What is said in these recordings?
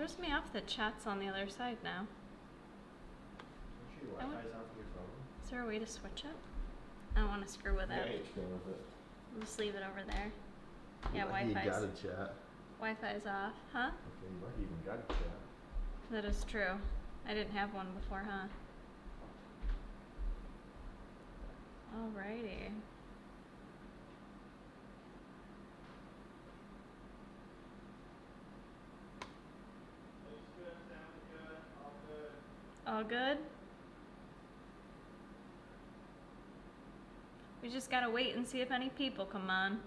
throws me off that chat's on the other side now. Your Wi-Fi's off your phone? Is there a way to switch it? I don't want to screw with it. Yeah, you can with it. I'll just leave it over there. Yeah, You got a chat. Wi-Fi's off, huh? Okay, you might even got a chat. That is true. I didn't have one before, huh? Alrighty. All good? We just gotta wait and see if any people come on.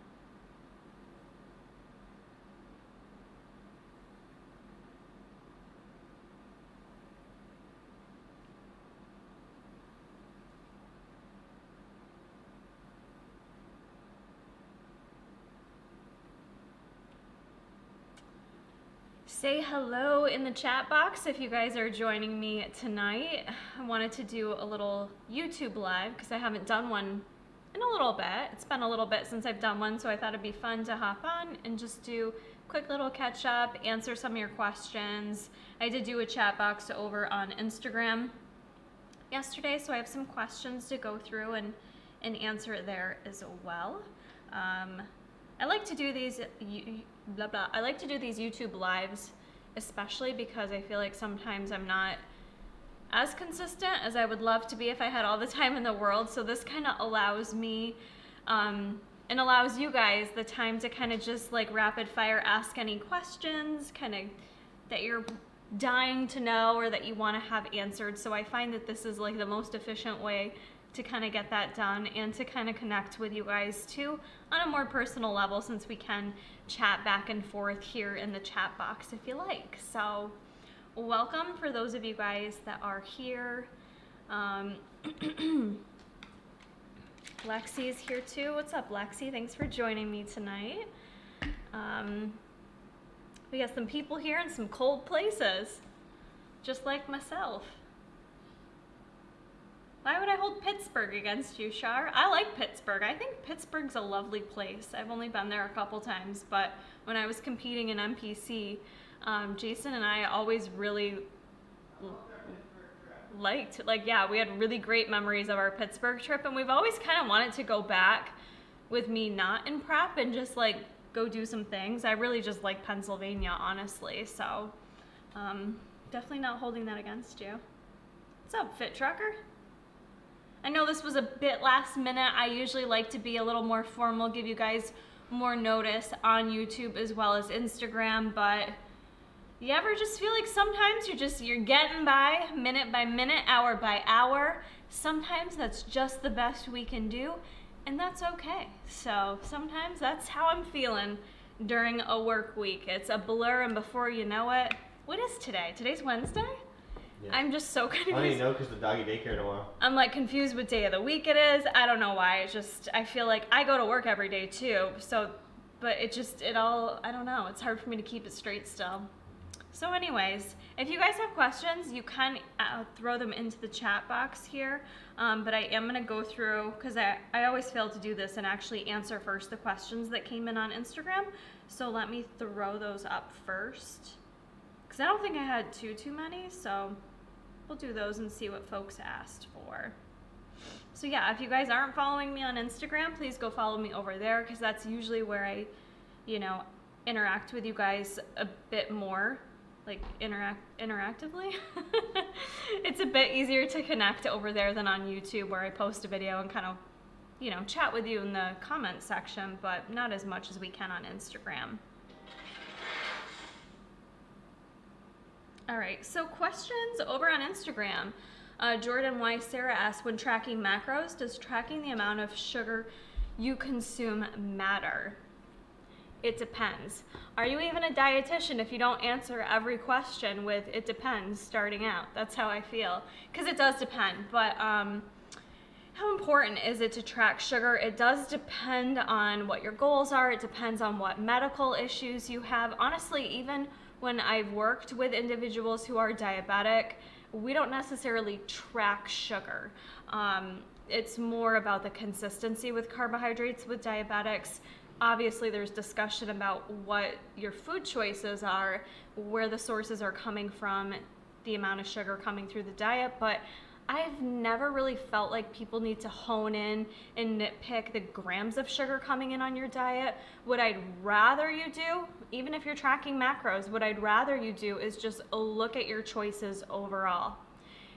Say hello in the chat box if you guys are joining me tonight. I wanted to do a little YouTube live because I haven't done one in a little bit. It's been a little bit since I've done one, so I thought it'd be fun to hop on and just do a quick little catch up, answer some of your questions. I did do a chat box over on Instagram yesterday, so I have some questions to go through and answer there as well. I like to do these I like to do these YouTube lives, especially because I feel like sometimes I'm not as consistent as I would love to be if I had all the time in the world. So this kind of allows me and allows you guys the time to kind of just like rapid fire ask any questions kind of that you're dying to know or that you want to have answered. So I find that this is like the most efficient way to kind of get that done and to kind of connect with you guys too on a more personal level, since we can chat back and forth here in the chat box if you like. So welcome for those of you guys that are here. Lexi's here too. What's up, Lexi? Thanks for joining me tonight. We got some people here in some cold places, just like myself. Why would I hold Pittsburgh against you, Shar? I like Pittsburgh. I think Pittsburgh's a lovely place. I've only been there a couple times, but when I was competing in NPC, Jason and I always really liked, yeah, we had really great memories of our Pittsburgh trip, and we've always kind of wanted to go back with me not in prep and just like go do some things. I really just like Pennsylvania, honestly, so definitely not holding that against you. What's up, Fit Trucker? I know this was a bit last minute. I usually like to be a little more formal, give you guys more notice on YouTube as well as Instagram, but you ever just feel like sometimes you're getting by minute, hour by hour? Sometimes that's just the best we can do, and that's okay. So sometimes that's how I'm feeling during a work week. It's a blur, and before you know it, what is today? Today's Wednesday? Yeah. I'm just so confused. I don't even know because the doggy daycare tomorrow. I'm like confused what day of the week it is. I don't know why. It's just, I feel like I go to work every day too. So, but it all, I don't know. It's hard for me to keep it straight still. So anyways, if you guys have questions, you can throw them into the chat box here. But I am going to go through, because I always fail to do this and actually answer first the questions that came in on Instagram. So let me throw those up first, because I don't think I had too many. So we'll do those and see what folks asked for. So yeah, if you guys aren't following me on Instagram, please go follow me over there, because that's usually where I, interact with you guys a bit more, like interactively. It's a bit easier to connect over there than on YouTube, where I post a video and kind of, chat with you in the comment section, but not as much as we can on Instagram. All right, so questions over on Instagram. Jordan Y. Sarah asks, when tracking macros, does tracking the amount of sugar you consume matter? It depends. Are you even a dietitian if you don't answer every question with "it depends" starting out? That's how I feel, because it does depend. But how important is it to track sugar? It does depend on what your goals are. It depends on what medical issues you have. Honestly, even when I've worked with individuals who are diabetic, we don't necessarily track sugar. It's more about the consistency with carbohydrates with diabetics. obviously there's discussion about what your food choices are, where the sources are coming from, the amount of sugar coming through the diet, but I've never really felt like people need to hone in and nitpick the grams of sugar coming in on your diet. What I'd rather you do, even if you're tracking macros, what I'd rather you do is just look at your choices overall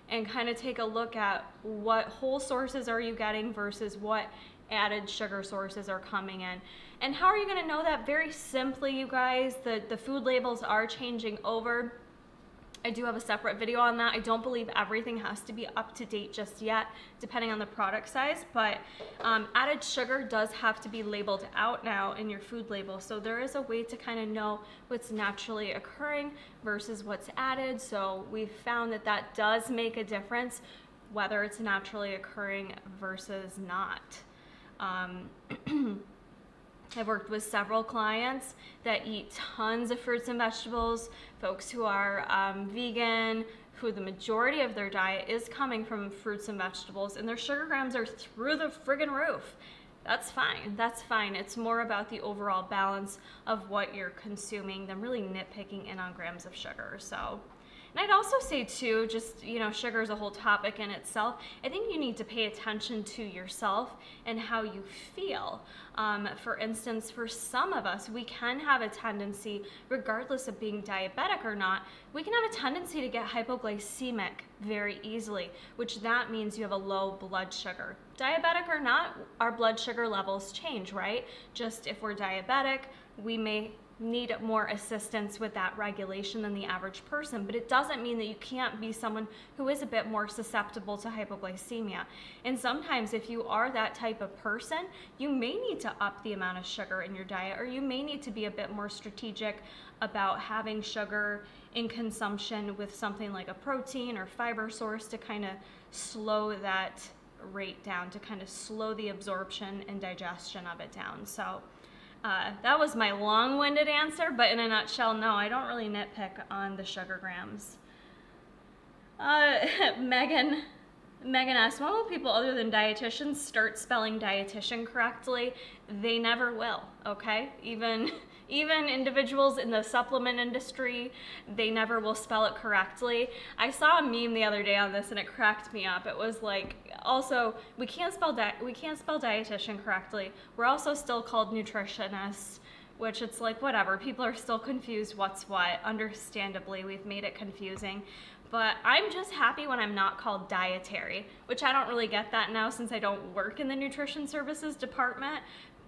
and kind of take a look at what whole sources are you getting versus what added sugar sources are coming in. And how are you going to know that? Very simply, you guys, the food labels are changing over. I do have a separate video on that. I don't believe everything has to be up to date just yet, depending on the product size, but added sugar does have to be labeled out now in your food label. So there is a way to kind of know what's naturally occurring versus what's added. So we've found that that does make a difference, whether it's naturally occurring versus not. I've worked with several clients that eat tons of fruits and vegetables, folks who are vegan, who the majority of their diet is coming from fruits and vegetables, and their sugar grams are through the friggin' roof. That's fine, that's fine. It's more about the overall balance of what you're consuming than really nitpicking in on grams of sugar. So, and I'd also say too, just, you know, sugar is a whole topic in itself. I think you need to pay attention to yourself and how you feel. For instance, for some of us, we can have a tendency, regardless of being diabetic or not, we can have a tendency to get hypoglycemic very easily, which that means you have a low blood sugar. Diabetic or not, our blood sugar levels change, right? Just if we're diabetic, we may need more assistance with that regulation than the average person, but it doesn't mean that you can't be someone who is a bit more susceptible to hypoglycemia. And sometimes if you are that type of person, you may need to up the amount of sugar in your diet, or you may need to be a bit more strategic about having sugar in consumption with something like a protein or fiber source to kind of slow that rate down, to kind of slow the absorption and digestion of it down. So that was my long-winded answer, but in a nutshell, no, I don't really nitpick on the sugar grams. Megan asked, when will people other than dietitians start spelling dietitian correctly? They never will, okay? Even individuals in the supplement industry, they never will spell it correctly. I saw a meme the other day on this and it cracked me up. It was like, also, we can't spell dietitian correctly. We're also still called nutritionists, which it's like, whatever. People are still confused what's what. Understandably, we've made it confusing. But I'm just happy when I'm not called dietary, which I don't really get that now since I don't work in the nutrition services department.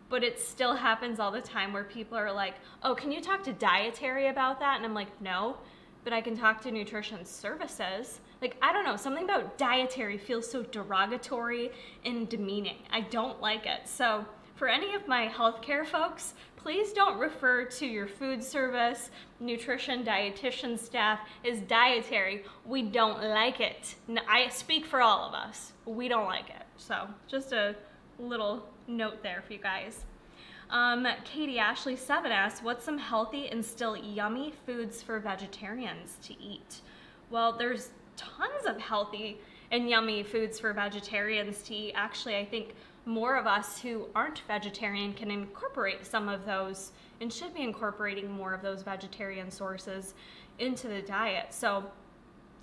But it still happens all the time where people are like, oh, can you talk to dietary about that? And I'm like, no, but I can talk to nutrition services. Like, I don't know, something about dietary feels so derogatory and demeaning. I don't like it. So for any of my healthcare folks, please don't refer to your food service, nutrition, dietitian staff as dietary. We don't like it. I speak for all of us. We don't like it. So just a little note there for you guys. Katie Ashley 7 asks, what's some healthy and still yummy foods for vegetarians to eat? Well, there's tons of healthy and yummy foods for vegetarians to eat. Actually, I think more of us who aren't vegetarian can incorporate some of those and should be incorporating more of those vegetarian sources into the diet. So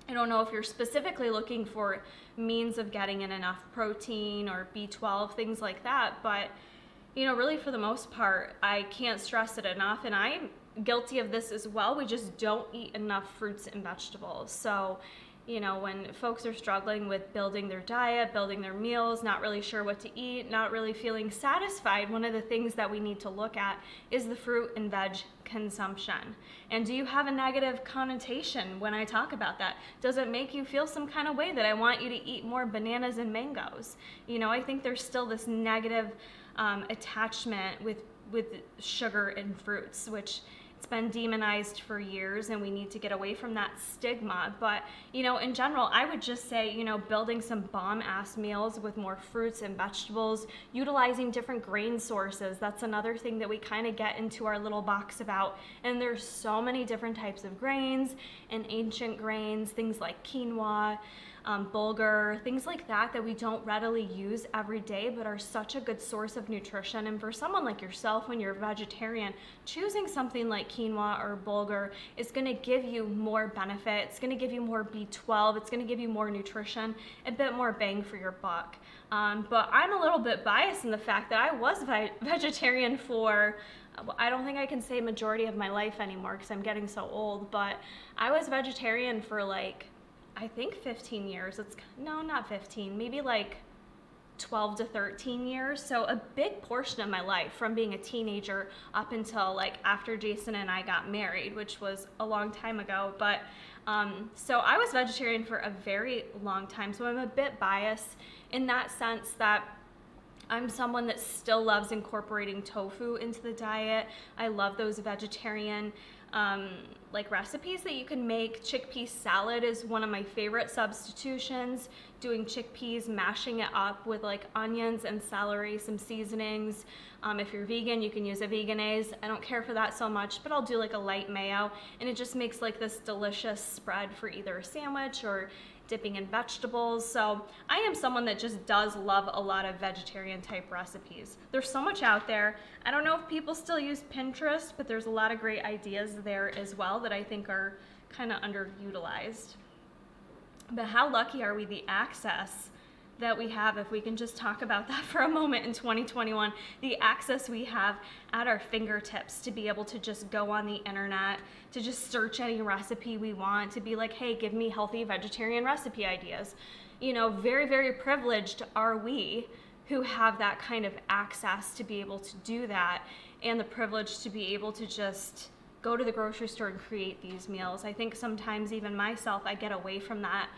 I don't know if you're specifically looking for means of getting in enough protein or B12, things like that, but you know, really for the most part, I can't stress it enough, and I'm guilty of this as well. We just don't eat enough fruits and vegetables. So, you know, when folks are struggling with building their diet, building their meals, not really sure what to eat, not really feeling satisfied, one of the things that we need to look at is the fruit and veg consumption. And do you have a negative connotation when I talk about that? Does it make you feel some kind of way that I want you to eat more bananas and mangoes? You know, I think there's still this negative attachment with sugar and fruits, which It's been demonized for years, and we need to get away from that stigma. But, you know, in general, I would just say, you know, building some bomb-ass meals with more fruits and vegetables, utilizing different grain sources. That's another thing that we kind of get into our little box about. And there's so many different types of grains and ancient grains, things like quinoa, bulgur, things like that that we don't readily use every day, but are such a good source of nutrition. And for someone like yourself, when you're a vegetarian, choosing something like quinoa or bulgur is going to give you more benefit. It's going to give you more B12. It's going to give you more nutrition, a bit more bang for your buck. But I'm a little bit biased in the fact that I was vegetarian for, I don't think I can say majority of my life anymore because I'm getting so old, but I was vegetarian for like, I think 15 years. No, not 15, maybe like 12 to 13 years. So a big portion of my life, from being a teenager up until like after Jason and I got married, which was a long time ago. But so I was vegetarian for a very long time. So I'm a bit biased in that sense that I'm someone that still loves incorporating tofu into the diet. I love those vegetarian like recipes that you can make. Chickpea salad is one of my favorite substitutions. Doing chickpeas, mashing it up with like onions and celery, some seasonings. If you're vegan, you can use a veganaise. I don't care for that so much, but I'll do like a light mayo, and it just makes like this delicious spread for either a sandwich or dipping in vegetables. So I am someone that just does love a lot of vegetarian type recipes. There's so much out there. I don't know if people still use Pinterest, but there's a lot of great ideas there as well that I think are kind of underutilized. But how lucky are we the access that we have, if we can just talk about that for a moment in 2021, the access we have at our fingertips to be able to just go on the internet, to just search any recipe we want, to be like, hey, give me healthy vegetarian recipe ideas. You know, very, very privileged are we who have that kind of access to be able to do that, and the privilege to be able to just go to the grocery store and create these meals. I think sometimes even myself, I get away from that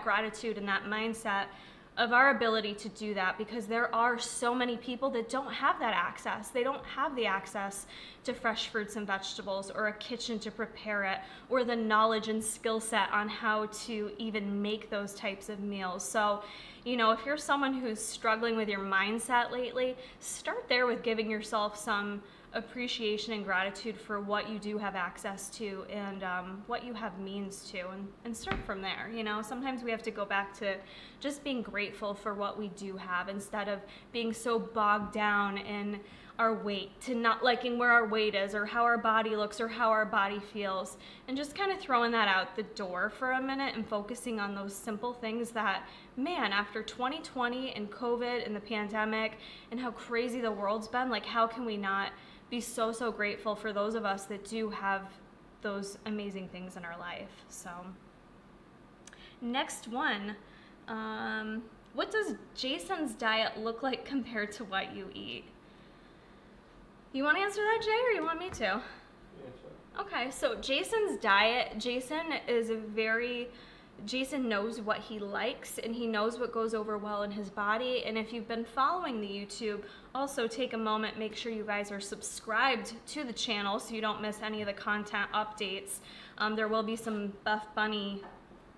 gratitude and that mindset of our ability to do that, because there are so many people that don't have that access. They don't have the access to fresh fruits and vegetables, or a kitchen to prepare it, or the knowledge and skill set on how to even make those types of meals. So, you know, if you're someone who's struggling with your mindset lately, start there with giving yourself some appreciation and gratitude for what you do have access to, and what you have means to, and start from there. You know, sometimes we have to go back to just being grateful for what we do have, instead of being so bogged down in our weight, to not liking where our weight is, or how our body looks, or how our body feels, and just kind of throwing that out the door for a minute and focusing on those simple things that, man, after 2020 and COVID and the pandemic and how crazy the world's been, like, how can we not be so grateful for those of us that do have those amazing things in our life? So next one, what does Jason's diet look like compared to what you eat? You want to answer that, Jay, or you want me to? Yeah, sure. Okay, so Jason's diet, Jason knows what he likes, and he knows what goes over well in his body. And if you've been following the YouTube, also take a moment, make sure you guys are subscribed to the channel so you don't miss any of the content updates. There will be some Buff Bunny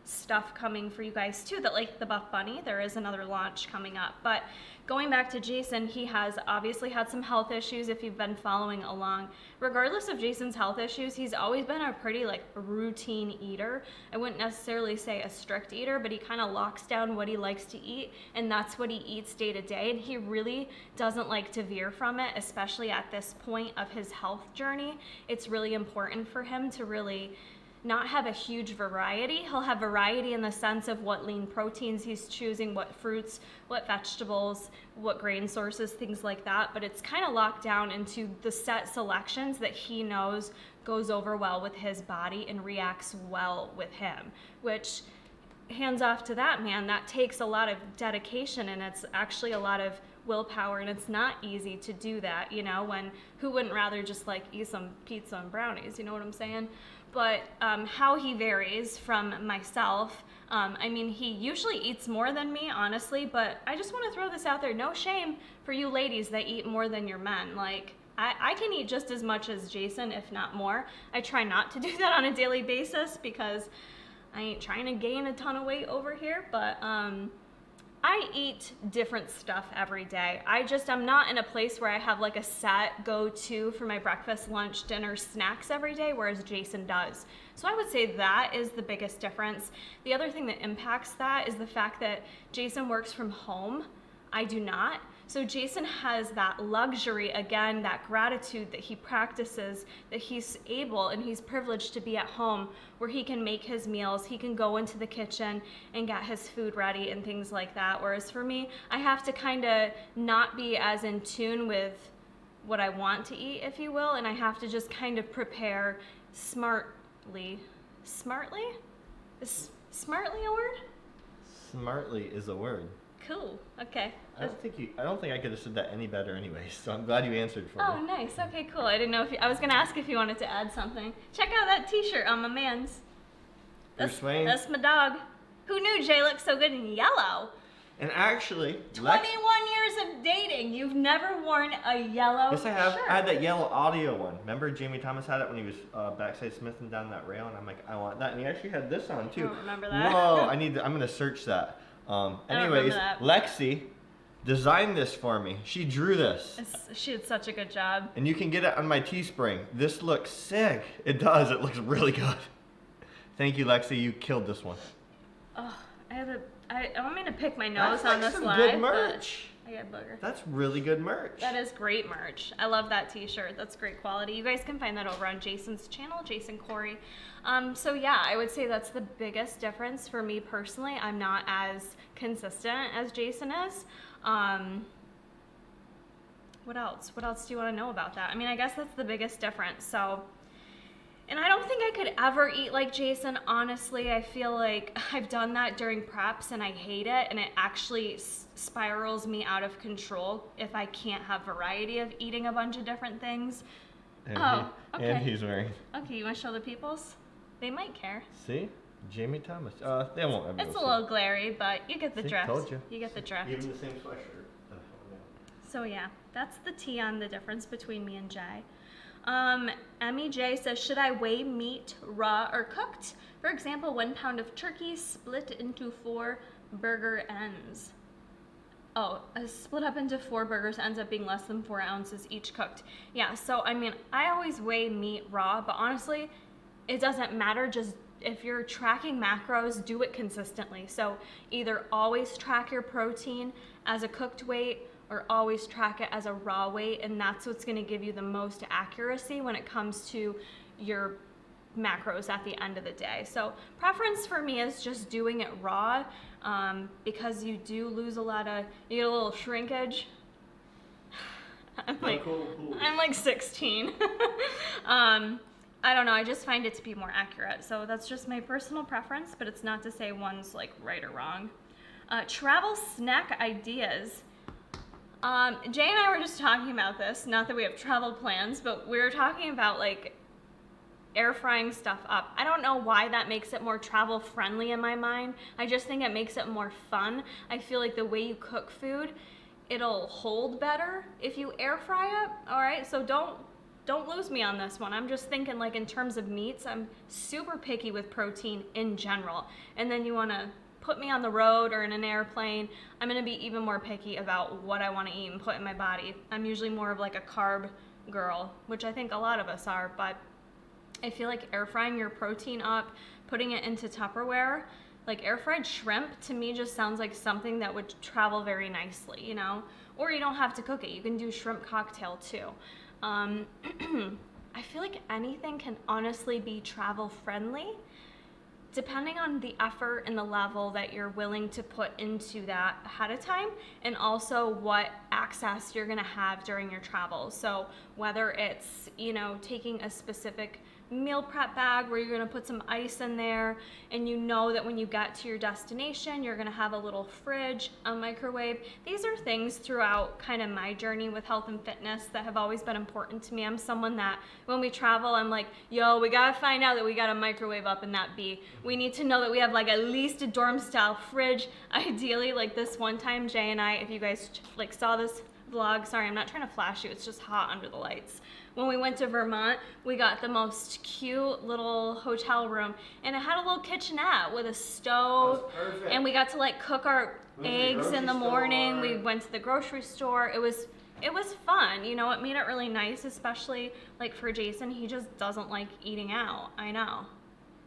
stuff coming for you guys too, that like the Buff Bunny. There is another launch coming up. But going back to Jason, he has obviously had some health issues if you've been following along. Regardless of Jason's health issues, he's always been a pretty like routine eater. I wouldn't necessarily say a strict eater, but he kind of locks down what he likes to eat, and that's what he eats day to day. And he really doesn't like to veer from it, especially at this point of his health journey. It's really important for him to really not have a huge variety. He'll have variety in the sense of what lean proteins he's choosing, what fruits, what vegetables, what grain sources, things like that. But it's kind of locked down into the set selections that he knows goes over well with his body and reacts well with him, which, hands off to that man, that takes a lot of dedication, and it's actually a lot of willpower, and it's not easy to do that, you know, when who wouldn't rather just like eat some pizza and brownies, you know what I'm saying? But how he varies from myself, I mean, he usually eats more than me, honestly, but I just want to throw this out there. No shame for you ladies that eat more than your men. Like, I can eat just as much as Jason, if not more. I try not to do that on a daily basis because I ain't trying to gain a ton of weight over here, but I eat different stuff every day. I'm not in a place where I have like a set go-to for my breakfast, lunch, dinner, snacks every day, whereas Jason does. So I would say that is the biggest difference. The other thing that impacts that is the fact that Jason works from home. I do not. So Jason has that luxury, again, that gratitude that he practices, that he's able and he's privileged to be at home where he can make his meals, he can go into the kitchen and get his food ready and things like that. Whereas for me, I have to kind of not be as in tune with what I want to eat, if you will, and I have to just kind of prepare smartly. Smartly? Is smartly a word? Smartly is a word. Cool. Okay. I don't think I could have said that any better anyway, so I'm glad you answered for Oh, me. nice. Okay, cool. I didn't know I was going to ask if you wanted to add something. Check out that t-shirt on my man's. Bruce Wayne. That's my dog. Who knew Jay looked so good in yellow? And actually, 21 years of dating. You've never worn a yellow yes, I have. shirt. I had that yellow audio one. Remember Jamie Thomas had it when he was backside smithing down that rail, and I'm like, I want that. And he actually had this on too. I don't remember that. Whoa! I'm gonna search that. Anyways, that. Lexi designed this for me. She drew this. She did such a good job. And you can get it on my Teespring. This looks sick. It does. It looks really good. Thank you, Lexi. You killed this one. Oh, I want me to pick my nose That's on like this some live. good merch. I got booger. That's really good merch. That is great merch. I love that t-shirt. That's great quality. You guys can find that over on Jason's channel, Jason Corey. So yeah, I would say that's the biggest difference for me personally. I'm not as consistent as Jason is. What else? What else do you want to know about that? I mean, I guess that's the biggest difference. So, and I don't think I could ever eat like Jason, honestly. I feel like I've done that during preps and I hate it, and it actually spirals me out of control if I can't have variety of eating a bunch of different things. And okay. And he's wearing. Okay, you want to show the peoples? They might care. See? Jamie Thomas. They won't ever It's a see. little glary, but you get the See? drift. Told you. You get the drift. Even the same sweatshirt. So yeah, that's the tea on the difference between me and Jay. Emmy J says, should I weigh meat raw or cooked? For example, 1 pound of turkey split into 4 burger ends. Oh, split up into 4 burgers ends up being less than 4 ounces each cooked. Yeah, so I mean, I always weigh meat raw, but honestly, it doesn't matter. Just if you're tracking macros, do it consistently. So either always track your protein as a cooked weight or always track it as a raw weight, and that's what's going to give you the most accuracy when it comes to your macros at the end of the day. So preference for me is just doing it raw, because you do lose you get a little shrinkage. I'm like 16. I don't know, I just find it to be more accurate. So that's just my personal preference, but it's not to say one's like right or wrong. Travel snack ideas. Jay and I were just talking about this, not that we have travel plans, but we were talking about like air frying stuff up. I don't know why that makes it more travel friendly in my mind. I just think it makes it more fun. I feel like the way you cook food, it'll hold better if you air fry it. All right, so don't lose me on this one. I'm just thinking like in terms of meats, I'm super picky with protein in general. And then you wanna put me on the road or in an airplane, I'm gonna be even more picky about what I wanna eat and put in my body. I'm usually more of like a carb girl, which I think a lot of us are, but I feel like air frying your protein up, putting it into Tupperware, like air fried shrimp to me just sounds like something that would travel very nicely, you know? Or you don't have to cook it, you can do shrimp cocktail too. I feel like anything can honestly be travel friendly, depending on the effort and the level that you're willing to put into that ahead of time, and also what access you're gonna have during your travels. So whether it's, you know, taking a specific meal prep bag where you're gonna put some ice in there, and you know that when you get to your destination, you're gonna have a little fridge, a microwave. These are things throughout kind of my journey with health and fitness that have always been important to me. I'm someone that when we travel, I'm like, yo, we gotta find out that we got a microwave up in that B. We need to know that we have like at least a dorm style fridge. Ideally, like this one time, Jay and I, if you guys like saw this vlog. Sorry, I'm not trying to flash you. It's just hot under the lights. When we went to Vermont, we got the most cute little hotel room, and it had a little kitchenette with a stove, and we got to like cook our eggs in the morning. We went to the grocery store. It was fun. You know, it made it really nice, especially like for Jason. He just doesn't like eating out. I know.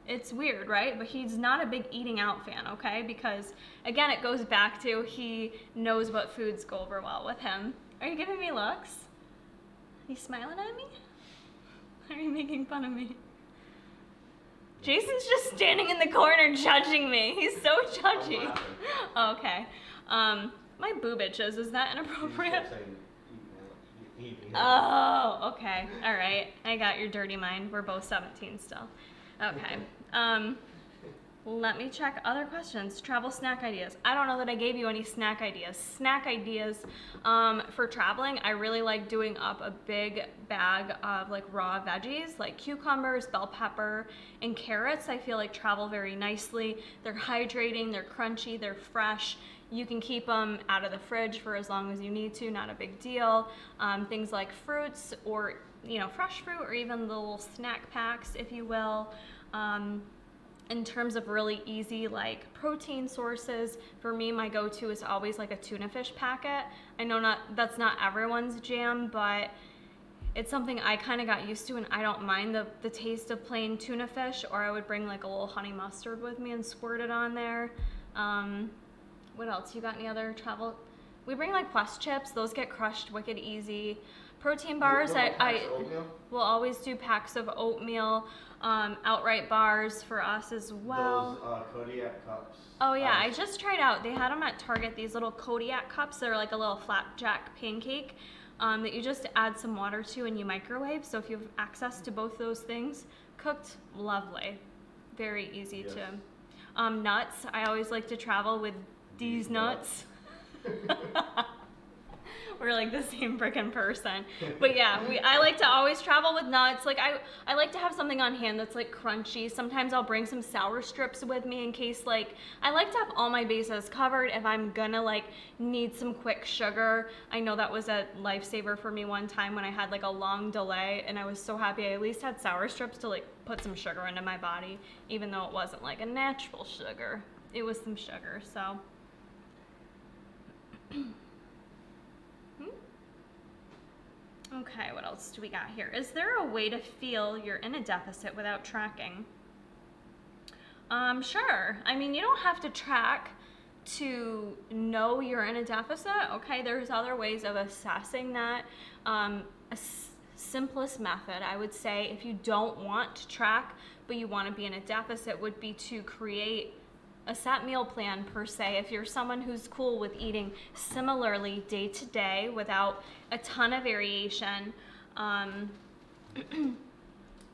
It's weird, right? But he's not a big eating out fan, okay? Because again, it goes back to he knows what foods go over well with him. Are you giving me looks? Are you smiling at me? Are you making fun of me? Jason's just standing in the corner judging me. He's so judgy. Oh, okay. My boob itches. Is that inappropriate? Oh, okay. All right. I got your dirty mind. We're both 17 still. Okay. Let me check other questions. Travel snack ideas. I don't know that I gave you any snack ideas. Snack ideas for traveling, I really like doing up a big bag of like raw veggies, like cucumbers, bell pepper, and carrots. I feel like travel very nicely. They're hydrating, they're crunchy, they're fresh. You can keep them out of the fridge for as long as you need to, not a big deal. Things like fruits or, you know, fresh fruit or even little snack packs, if you will. In terms of really easy like protein sources, for me, my go-to is always like a tuna fish packet. I know that's not everyone's jam, but it's something I kind of got used to, and I don't mind the taste of plain tuna fish, or I would bring like a little honey mustard with me and squirt it on there. What else? You got any other travel? We bring like Quest chips. Those get crushed wicked easy. Protein bars, I will always do packs of oatmeal. Outright bars for us as well. Those Kodiak cups. Oh yeah, I just tried out. They had them at Target, these little Kodiak cups. They're like a little flapjack pancake that you just add some water to and you microwave. So if you have access to both those things, cooked, lovely. Very easy to. Nuts, I always like to travel with these nuts. We're like the same freaking person. But yeah, I like to always travel with nuts. Like I like to have something on hand that's like crunchy. Sometimes I'll bring some sour strips with me in case like, I like to have all my bases covered if I'm gonna like need some quick sugar. I know that was a lifesaver for me one time when I had like a long delay, and I was so happy I at least had sour strips to like put some sugar into my body, even though it wasn't like a natural sugar. It was some sugar, so. Okay, what else do we got here? Is there a way to feel you're in a deficit without tracking? Sure. I mean, you don't have to track to know you're in a deficit, okay? There's other ways of assessing that. Simplest method, I would say, if you don't want to track, but you want to be in a deficit, would be to create a set meal plan per se. If you're someone who's cool with eating similarly day to day without a ton of variation,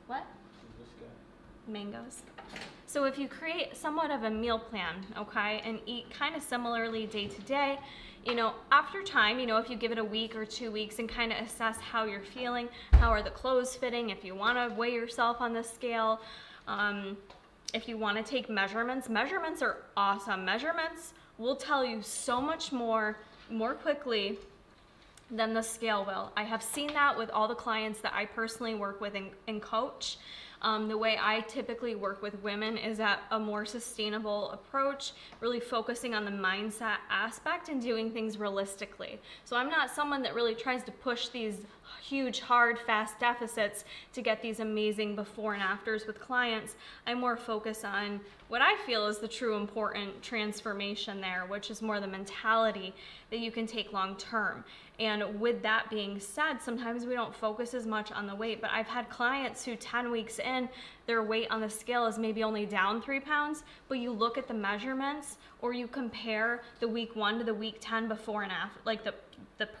what? Mangoes. So if you create somewhat of a meal plan, okay, and eat kind of similarly day to day, you know, after time, you know, if you give it a week or 2 weeks and kind of assess how you're feeling, how are the clothes fitting, if you want to weigh yourself on the scale, if you want to take measurements, measurements are awesome. Measurements will tell you so much more quickly than the scale will. I have seen that with all the clients that I personally work with and coach. The way I typically work with women is at a more sustainable approach, really focusing on the mindset aspect and doing things realistically. So I'm not someone that really tries to push these huge, hard, fast deficits to get these amazing before and afters with clients. I more focus on what I feel is the true important transformation there, which is more the mentality that you can take long term. And with that being said, sometimes we don't focus as much on the weight, but I've had clients who 10 weeks in, their weight on the scale is maybe only down 3 pounds, but you look at the measurements or you compare the week 1 to the week 10 before and after, like the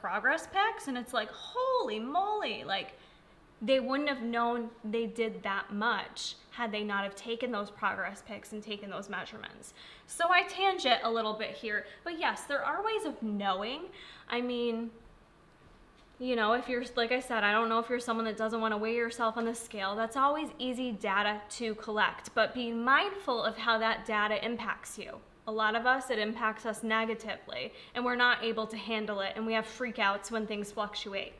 progress pics, and it's like, holy moly, like they wouldn't have known they did that much had they not have taken those progress pics and taken those measurements. So I tangent a little bit here, but yes, there are ways of knowing. I mean, you know, if you're, like I said, I don't know if you're someone that doesn't want to weigh yourself on the scale. That's always easy data to collect, but be mindful of how that data impacts you. A lot of us, it impacts us negatively, and we're not able to handle it, and we have freakouts when things fluctuate.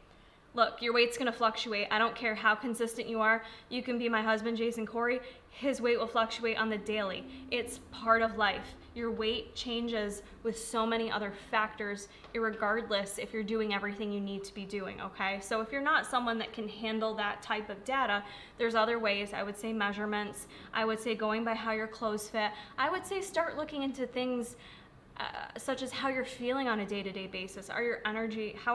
Look, your weight's gonna fluctuate. I don't care how consistent you are. You can be my husband, Jason Corey. His weight will fluctuate on the daily. It's part of life. Your weight changes with so many other factors, irregardless if you're doing everything you need to be doing, okay? So if you're not someone that can handle that type of data, there's other ways. I would say measurements. I would say going by how your clothes fit. I would say start looking into things such as how you're feeling on a day-to-day basis. How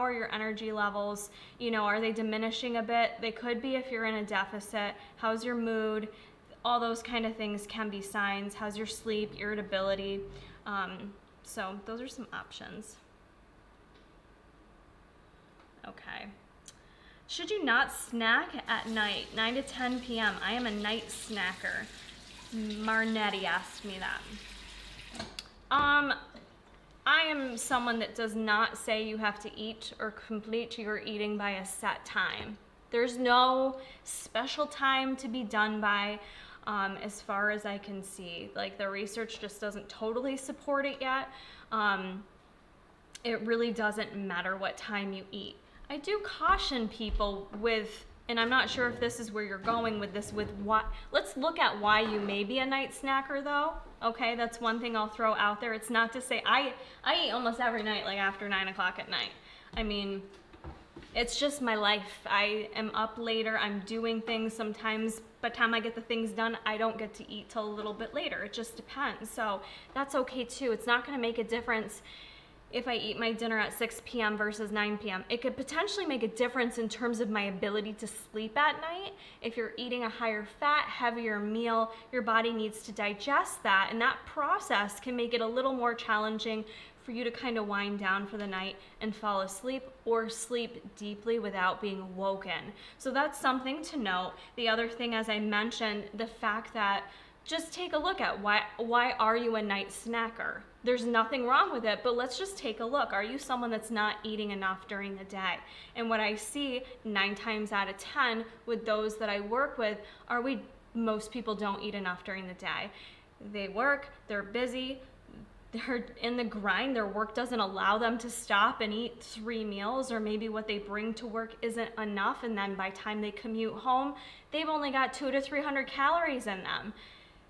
are your energy levels? You know, are they diminishing a bit? They could be if you're in a deficit. How's your mood? All those kind of things can be signs. How's your sleep, irritability? So those are some options. Okay. Should you not snack at night, 9 to 10 p.m.? I am a night snacker. Marnetti asked me that. I am someone that does not say you have to eat or complete your eating by a set time. There's no special time to be done by, as far as I can see. Like, the research just doesn't totally support it yet. It really doesn't matter what time you eat. I do caution people with, and I'm not sure if this is where you're going with this, with what, let's look at why you may be a night snacker though. Okay, that's one thing I'll throw out there. It's not to say, I eat almost every night, like after 9 o'clock at night. I mean, it's just my life. I am up later, I'm doing things. Sometimes by the time I get the things done, I don't get to eat till a little bit later. It just depends. So that's okay too. It's not gonna make a difference if I eat my dinner at 6 p.m. versus 9 p.m. It could potentially make a difference in terms of my ability to sleep at night. If you're eating a higher fat, heavier meal, your body needs to digest that, and that process can make it a little more challenging for you to kind of wind down for the night and fall asleep or sleep deeply without being woken. So that's something to note. The other thing, as I mentioned, the fact that just take a look at why are you a night snacker? There's nothing wrong with it, but let's just take a look. Are you someone that's not eating enough during the day? And what I see 9 times out of 10 with those that I work with most people don't eat enough during the day. They work, they're busy, they're in the grind, their work doesn't allow them to stop and eat 3 meals, or maybe what they bring to work isn't enough, and then by the time they commute home, they've only got 200 to 300 calories in them.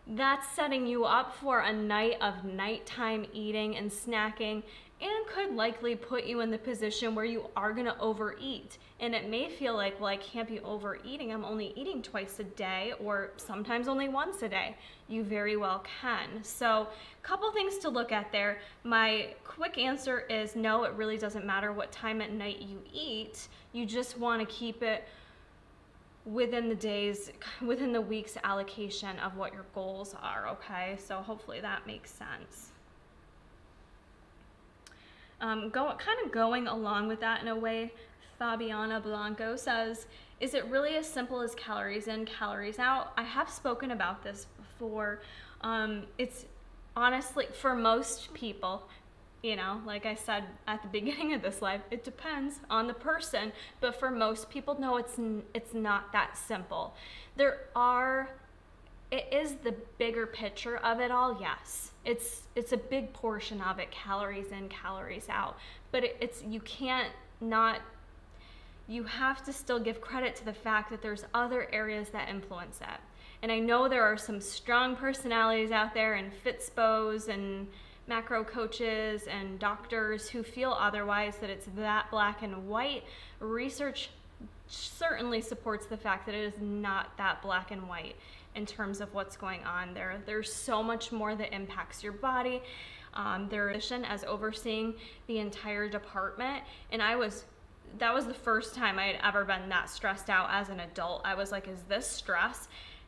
That's setting you up for a night of nighttime eating and snacking, and could likely put you in the position where you are gonna overeat. And it may feel like, well, I can't be overeating. I'm only eating twice a day, or sometimes only once a day. You very well can. So a couple things to look at there. My quick answer is no, it really doesn't matter what time at night you eat. You just wanna keep it within the week's allocation of what your goals are, okay? So hopefully that makes sense. Kind of going along with that in a way, Fabiana Blanco says, is it really as simple as calories in, calories out? I have spoken about this before. It's honestly, for most people, you know, like I said at the beginning of this live, it depends on the person, but for most people, no, it's not that simple. It is the bigger picture of it all, yes. It's a big portion of it, calories in, calories out, but you have to still give credit to the fact that there's other areas that influence it. And I know there are some strong personalities out there, and Fitspos and macro coaches and doctors who feel otherwise, that it's that black and white. Research certainly supports the fact that it is not that black and white in terms of what's going on there. There's so much more that impacts your body. Their position as overseeing the entire department, and that was the first time I had ever been that stressed out as an adult. I was like, is this stress?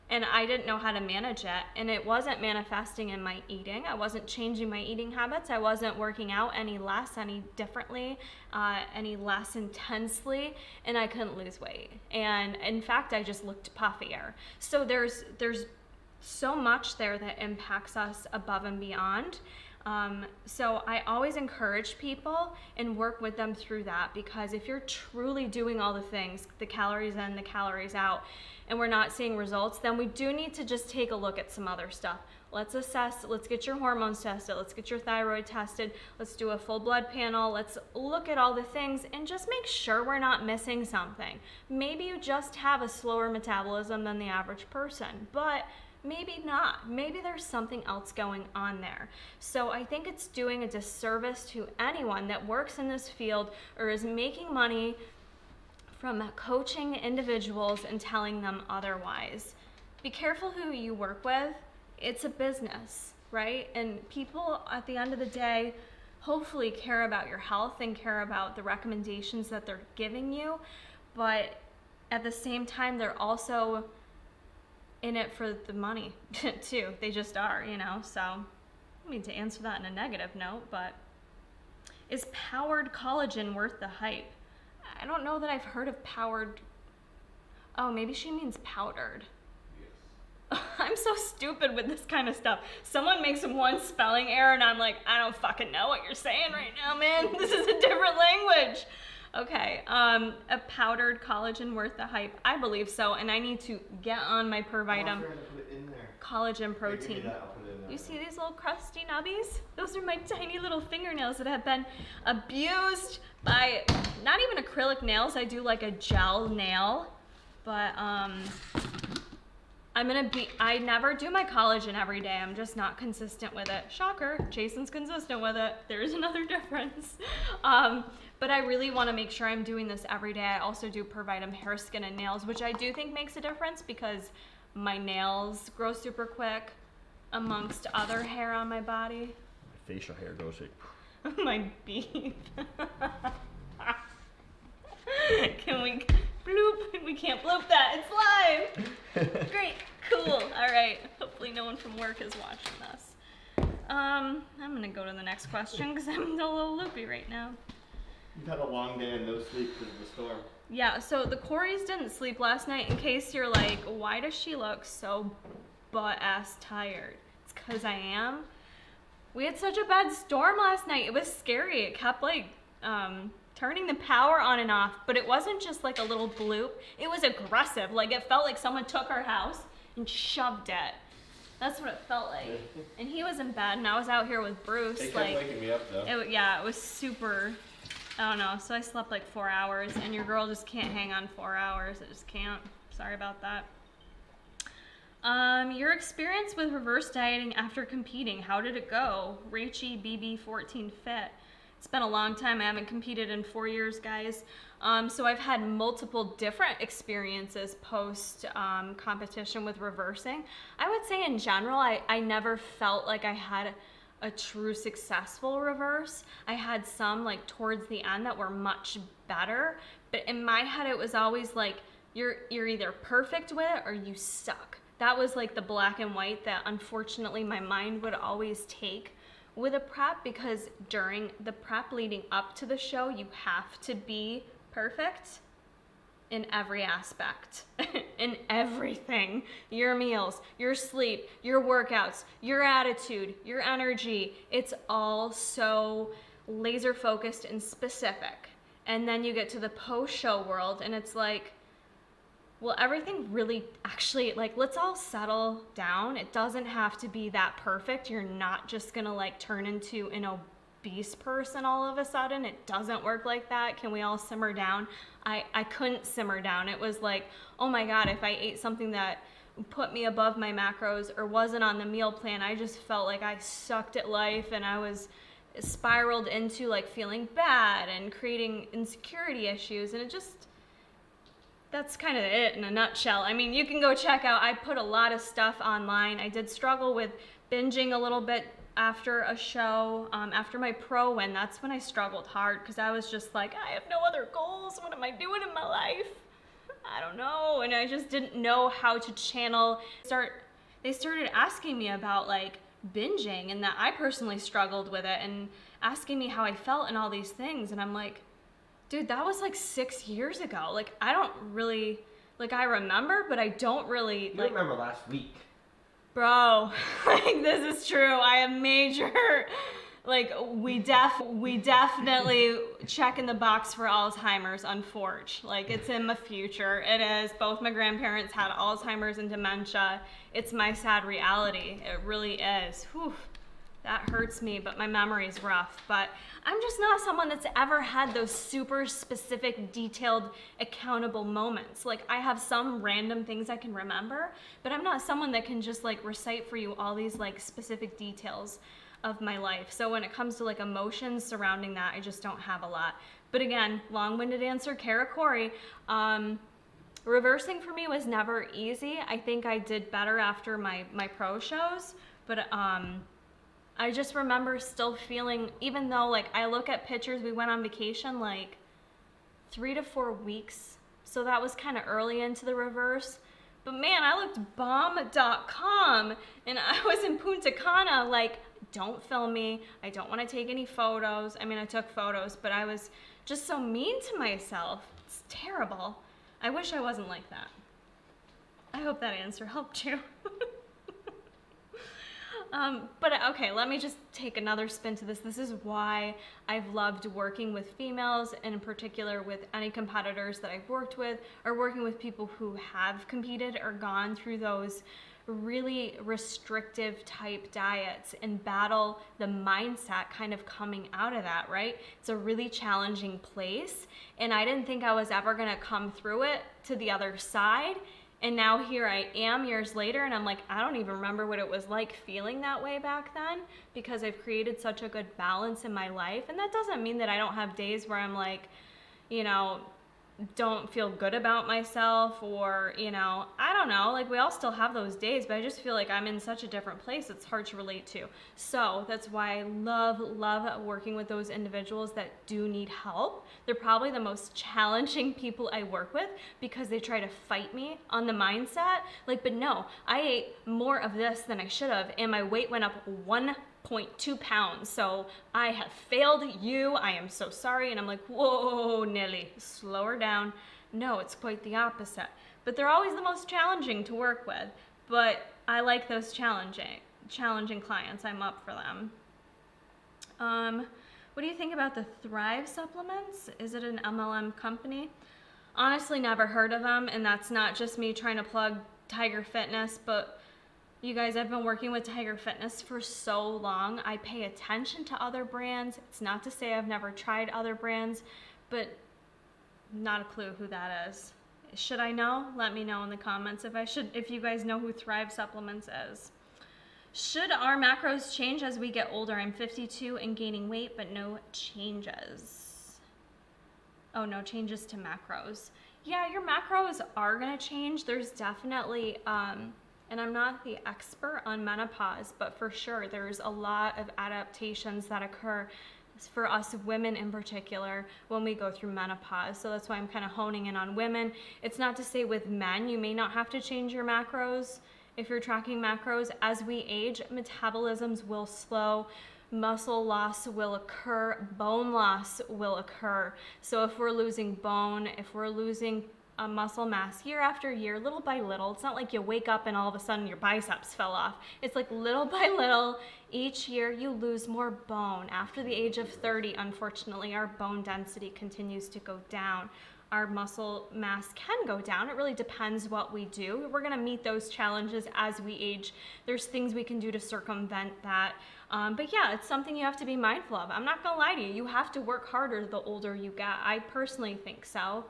And I didn't know how to manage it, and it wasn't manifesting in my eating. I wasn't changing my eating habits. I wasn't working out any less, any differently, any less intensely, and I couldn't lose weight. And in fact, I just looked puffier. So there's so much there that impacts us above and beyond. So I always encourage people and work with them through that, because if you're truly doing all the things, the calories in, the calories out, and we're not seeing results, then we do need to just take a look at some other stuff. Let's assess, let's get your hormones tested, let's get your thyroid tested, let's do a full blood panel, let's look at all the things and just make sure we're not missing something. Maybe you just have a slower metabolism than the average person, but maybe not. Maybe there's something else going on there. So I think it's doing a disservice to anyone that works in this field or is making money from coaching individuals and telling them otherwise. Be careful who you work with. It's a business, right? And people at the end of the day hopefully care about your health and care about the recommendations that they're giving you, but at the same time they're also in it for the money too. They just are, you know. So I mean to answer that in a negative note, but is powered collagen worth the hype? I don't know that I've heard of powered. Oh, maybe she means powdered. Yes. I'm so stupid with this kind of stuff. Someone makes one spelling error and I'm like, I don't fucking know what you're saying right now, man. This is a different language. Okay, a powdered collagen worth the hype? I believe so, and I need to get on my per vitam collagen protein. You see these little crusty nubbies? Those are my tiny little fingernails that have been abused by not even acrylic nails. I do like a gel nail, but I never do my collagen every day. I'm just not consistent with it. Shocker, Jason's consistent with it. There's another difference. But I really want to make sure I'm doing this every day. I also do per vitam hair, skin, and nails, which I do think makes a difference because my nails grow super quick amongst other hair on my body. My facial hair goes like... My beef. Can we bloop? We can't bloop that. It's live. Great. Cool. All right. Hopefully no one from work is watching this. I'm going to go to the next question because I'm a little loopy right now. You've had a long day and no sleep because of the storm. Yeah, so the Coreys didn't sleep last night. In case you're like, why does she look so butt-ass tired? It's because I am. We had such a bad storm last night. It was scary. It kept like turning the power on and off, but it wasn't just like a little bloop. It was aggressive. Like it felt like someone took our house and shoved it. That's what it felt like. And he was in bed and I was out here with Bruce. They kept waking me up though. It was super... I don't know, so I slept like 4 hours, and your girl just can't hang on 4 hours. I just can't. Sorry about that. Your experience with reverse dieting after competing, how did it go? Rachy BB14 Fit. It's been a long time. I haven't competed in 4 years, guys. So I've had multiple different experiences post competition with reversing. I would say in general, I never felt like I had a true successful reverse. I had some like towards the end that were much better, but in my head it was always like you're either perfect with it or you suck. That was like the black and white that unfortunately my mind would always take with a prep, because during the prep leading up to the show you have to be perfect in every aspect, in everything. Your meals, your sleep, your workouts, your attitude, your energy. It's all so laser focused and specific. And then you get to the post-show world and it's like, well, everything really actually, like, let's all settle down. It doesn't have to be that perfect. You're not just gonna like turn into an obese person all of a sudden. It doesn't work like that. Can we all simmer down? I couldn't simmer down. It was like, oh my God, if I ate something that put me above my macros or wasn't on the meal plan, I just felt like I sucked at life, and I was spiraled into like feeling bad and creating insecurity issues. And it just, that's kind of it in a nutshell. I mean, you can go check out, I put a lot of stuff online. I did struggle with binging a little bit after a show, after my pro win. That's when I struggled hard, because I was just like, I have no other goals. What am I doing in my life? I don't know. And I just didn't know how to channel. They started asking me about like binging, and that I personally struggled with it, and asking me how I felt and all these things. And I'm like, dude, that was like 6 years ago. Like, I don't really, like, I remember, but I don't really, You remember last week. Bro, like this is true. I have major, like we definitely check in the box for Alzheimer's, unfortunately. Like it's in the future. It is. Both my grandparents had Alzheimer's and dementia. It's my sad reality. It really is. Whew. That hurts me, but my memory's rough. But I'm just not someone that's ever had those super specific, detailed, accountable moments. Like I have some random things I can remember, but I'm not someone that can just like recite for you all these like specific details of my life. So when it comes to like emotions surrounding that, I just don't have a lot. But again, long-winded answer, Kara Corey. Reversing for me was never easy. I think I did better after my pro shows, but I just remember still feeling, even though like I look at pictures, we went on vacation like 3 to 4 weeks. So that was kind of early into the reverse. But man, I looked bomb.com and I was in Punta Cana, like, don't film me. I don't want to take any photos. I mean, I took photos, but I was just so mean to myself. It's terrible. I wish I wasn't like that. I hope that answer helped you. But okay, let me just take another spin to this. This is why I've loved working with females, and in particular with any competitors that I've worked with, or working with people who have competed or gone through those really restrictive type diets and battle the mindset kind of coming out of that, right? It's a really challenging place, and I didn't think I was ever gonna come through it to the other side. And now here I am years later, and I'm like, I don't even remember what it was like feeling that way back then, because I've created such a good balance in my life. And that doesn't mean that I don't have days where I'm like, you know, don't feel good about myself, or, you know, I don't know, like we all still have those days, but I just feel like I'm in such a different place. It's hard to relate to. So that's why I love working with those individuals that do need help. They're probably the most challenging people I work with, because they try to fight me on the mindset. Like, but no, I ate more of this than I should have, and my weight went up 1.2 pounds. So I have failed you. I am so sorry. And I'm like, whoa, Nelly, slow her down. No, it's quite the opposite. But they're always the most challenging to work with. But I like those challenging clients. I'm up for them. What do you think about the Thrive supplements? Is it an MLM company? Honestly, never heard of them, and that's not just me trying to plug Tiger Fitness, but you guys, I've been working with Tiger Fitness for so long. I pay attention to other brands. It's not to say I've never tried other brands, but not a clue who that is. Should I know? Let me know in the comments if you guys know who Thrive Supplements is. Should our macros change as we get older? I'm 52 and gaining weight, but no changes. Oh, no changes to macros. Yeah, your macros are gonna change. There's definitely, and I'm not the expert on menopause, but for sure there's a lot of adaptations that occur for us women in particular when we go through menopause. So that's why I'm kind of honing in on women. It's not to say with men you may not have to change your macros. If you're tracking macros, as we age, metabolisms will slow, muscle loss will occur, bone loss will occur. So if we're losing bone, if we're losing muscle mass year after year, little by little, it's not like you wake up and all of a sudden your biceps fell off. It's like little by little, each year you lose more bone. After the age of 30, unfortunately, our bone density continues to go down. Our muscle mass can go down. It really depends what we do. We're gonna meet those challenges as we age. There's things we can do to circumvent that. But yeah, it's something you have to be mindful of. I'm not gonna lie to you. You have to work harder the older you get. I personally think so.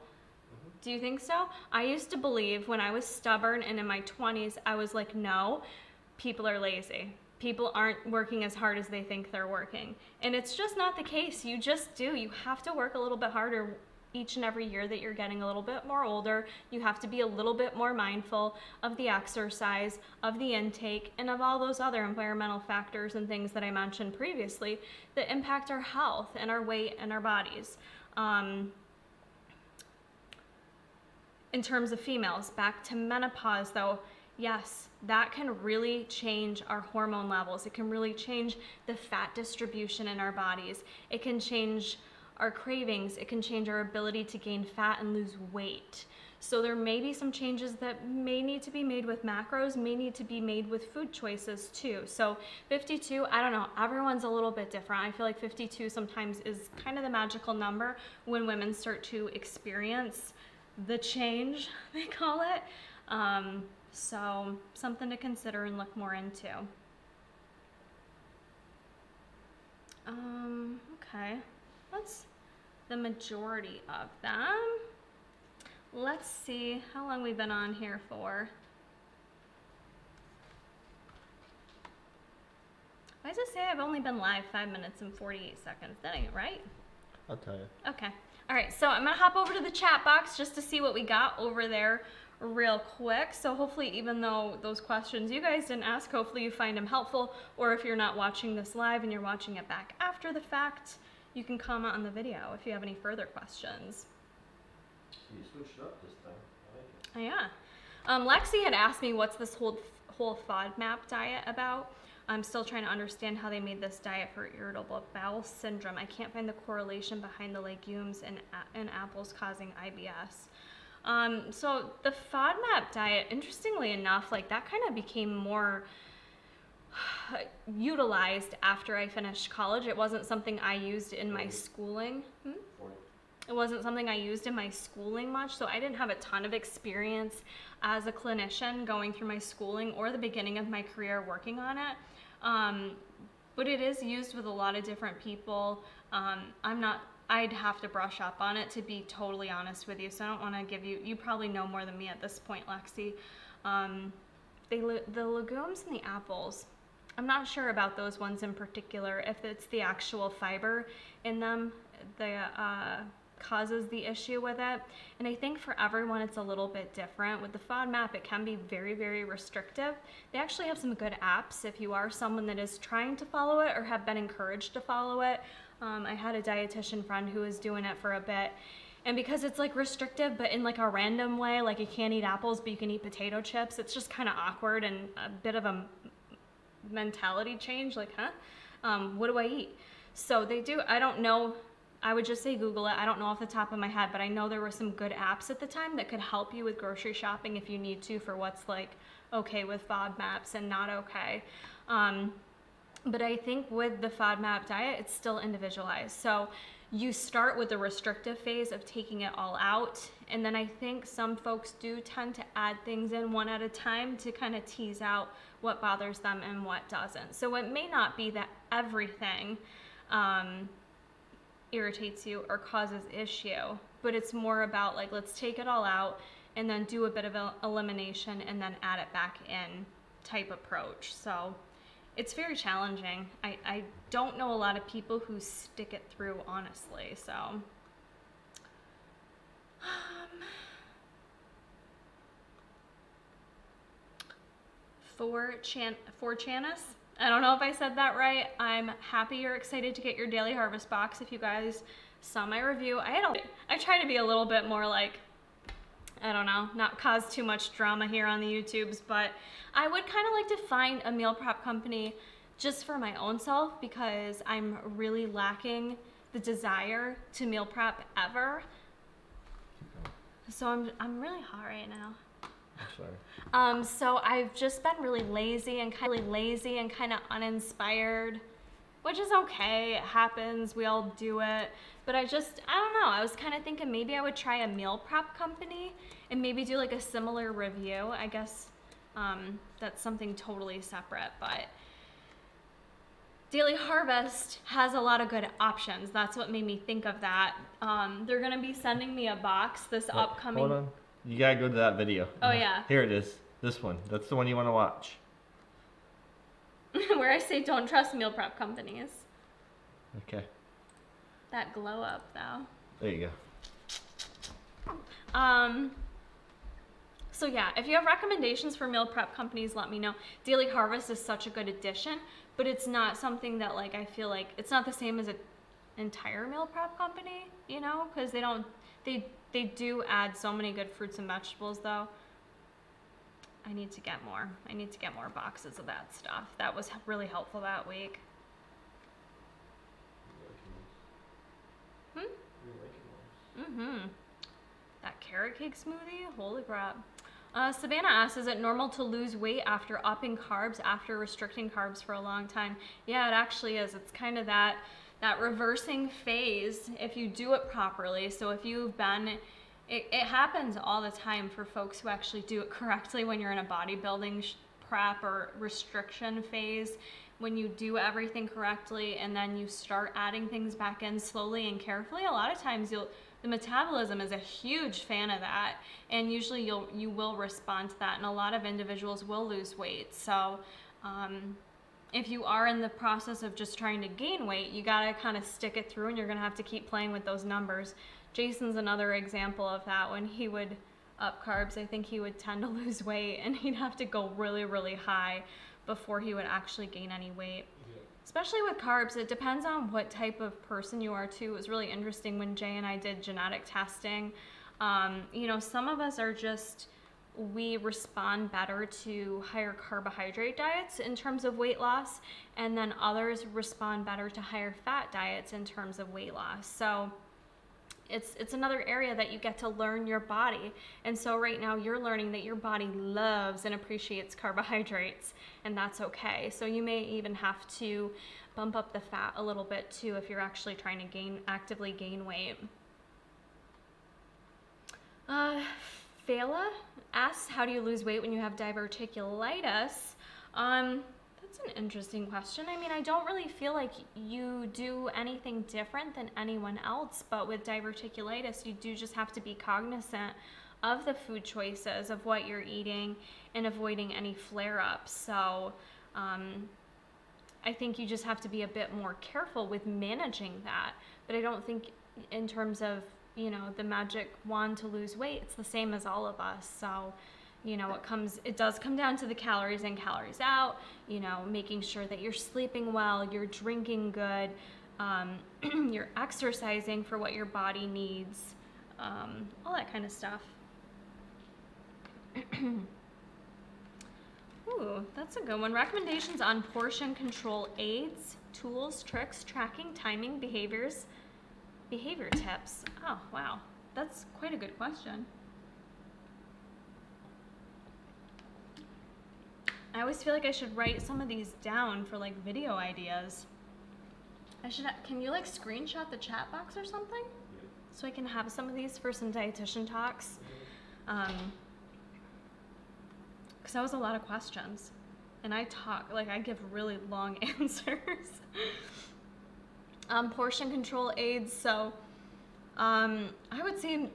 Do you think so? I used to believe when I was stubborn and in my 20s, I was like, no, people are lazy. People aren't working as hard as they think they're working. And it's just not the case. You just do. You have to work a little bit harder each and every year that you're getting a little bit more older. You have to be a little bit more mindful of the exercise, of the intake, and of all those other environmental factors and things that I mentioned previously that impact our health and our weight and our bodies. In terms of females, back to menopause though, yes, that can really change our hormone levels. It can really change the fat distribution in our bodies. It can change our cravings. It can change our ability to gain fat and lose weight. So there may be some changes that may need to be made with macros, may need to be made with food choices too. So 52, I don't know, everyone's a little bit different. I feel like 52 sometimes is kind of the magical number when women start to experience the change, they call it. So something to consider and look more into. Okay, that's the majority of them. Let's see how long we've been on here for. Why does it say I've only been live 5 minutes and 48 seconds? That ain't right. I'll tell you. Okay. All right, so I'm gonna hop over to the chat box just to see what we got over there real quick. So hopefully, even though those questions you guys didn't ask, hopefully you find them helpful, or if you're not watching this live and you're watching it back after the fact, you can comment on the video if you have any further questions. You switched up this time. Oh, yeah. Lexi had asked me what's this whole FODMAP diet about. I'm still trying to understand how they made this diet for irritable bowel syndrome. I can't find the correlation behind the legumes and apples causing IBS. So the FODMAP diet, interestingly enough, like that kind of became more utilized after I finished college. It wasn't something I used in my schooling. It wasn't something I used in my schooling much, so I didn't have a ton of experience as a clinician going through my schooling or the beginning of my career working on it. But it is used with a lot of different people. I'd have to brush up on it, to be totally honest with you, so I don't want to give you probably know more than me at this point, Lexi. The legumes and the apples, I'm not sure about those ones in particular, if it's the actual fiber in them that causes the issue with it. And I think for everyone it's a little bit different. With the FODMAP, it can be very, very restrictive. They actually have some good apps if you are someone that is trying to follow it or have been encouraged to follow it. I had a dietitian friend who was doing it for a bit, and because it's like restrictive but in like a random way, like you can't eat apples but you can eat potato chips, it's just kind of awkward and a bit of a mentality change, like, what do I eat? So they do, I don't know, I would just say Google it. I don't know off the top of my head, but I know there were some good apps at the time that could help you with grocery shopping if you need to, for what's like okay with FODMAPs and not okay. But I think with the FODMAP diet, it's still individualized. So you start with the restrictive phase of taking it all out, and then I think some folks do tend to add things in one at a time to kind of tease out what bothers them and what doesn't. So it may not be that everything irritates you or causes issue, but it's more about like, let's take it all out and then do a bit of elimination and then add it back in type approach. So it's very challenging. I don't know a lot of people who stick it through, honestly. So for Chanis, I don't know if I said that right. I'm happy you're excited to get your daily harvest box. If you guys saw my review, I try to be a little bit more like, I don't know, not cause too much drama here on the YouTubes, but I would kind of like to find a meal prep company just for my own self, because I'm really lacking the desire to meal prep ever. So I'm really hot right now. I'm sorry. So I've just been really lazy and kind of uninspired, which is okay. It happens. We all do it. But I don't know. I was kind of thinking maybe I would try a meal prep company and maybe do like a similar review. I guess that's something totally separate, but Daily Harvest has a lot of good options. That's what made me think of that. They're going to be sending me a box this upcoming... Hold on. You gotta go to that video. Oh, yeah. Here it is. This one. That's the one you want to watch. Where I say don't trust meal prep companies. Okay. That glow up, though. There you go. So yeah, if you have recommendations for meal prep companies, let me know. Daily Harvest is such a good addition, but it's not something that like I feel like it's not the same as an entire meal prep company, you know, because they do add so many good fruits and vegetables though. I need to get more. I need to get more boxes of that stuff. That was really helpful that week. Mm-hmm. That carrot cake smoothie? Holy crap. Savannah asks, is it normal to lose weight after upping carbs, after restricting carbs for a long time? Yeah, it actually is. It's kind of that reversing phase if you do it properly. So if you've been, it happens all the time for folks who actually do it correctly when you're in a bodybuilding prep or restriction phase. When you do everything correctly and then you start adding things back in slowly and carefully, a lot of times the metabolism is a huge fan of that, and usually you will respond to that, and a lot of individuals will lose weight. So if you are in the process of just trying to gain weight, you gotta kind of stick it through, and you're gonna have to keep playing with those numbers. Jason's another example of that. When he would up carbs, I think he would tend to lose weight, and he'd have to go really, really high before he would actually gain any weight. Especially with carbs, it depends on what type of person you are too. It was really interesting when Jay and I did genetic testing. You know, some of us are just, we respond better to higher carbohydrate diets in terms of weight loss, and then others respond better to higher fat diets in terms of weight loss. So it's another area that you get to learn your body. And so right now you're learning that your body loves and appreciates carbohydrates, and that's okay. So you may even have to bump up the fat a little bit too if you're actually trying to actively gain weight. Fela asks, how do you lose weight when you have diverticulitis? That's an interesting question. I mean, I don't really feel like you do anything different than anyone else, but with diverticulitis, you do just have to be cognizant of the food choices, of what you're eating, and avoiding any flare-ups. So I think you just have to be a bit more careful with managing that. But I don't think in terms of, you know, the magic wand to lose weight, it's the same as all of us. So, you know, it does come down to the calories in, calories out, you know, making sure that you're sleeping well, you're drinking good, you're exercising for what your body needs, all that kind of stuff. Ooh, that's a good one. Recommendations on portion control aids, tools, tricks, tracking, timing, behavior tips. Oh, wow. That's quite a good question. I always feel like I should write some of these down for like video ideas. Can you like screenshot the chat box or something? Yeah. So I can have some of these for some dietitian talks. Because that was a lot of questions. And I give really long answers. Portion control aids. So I would say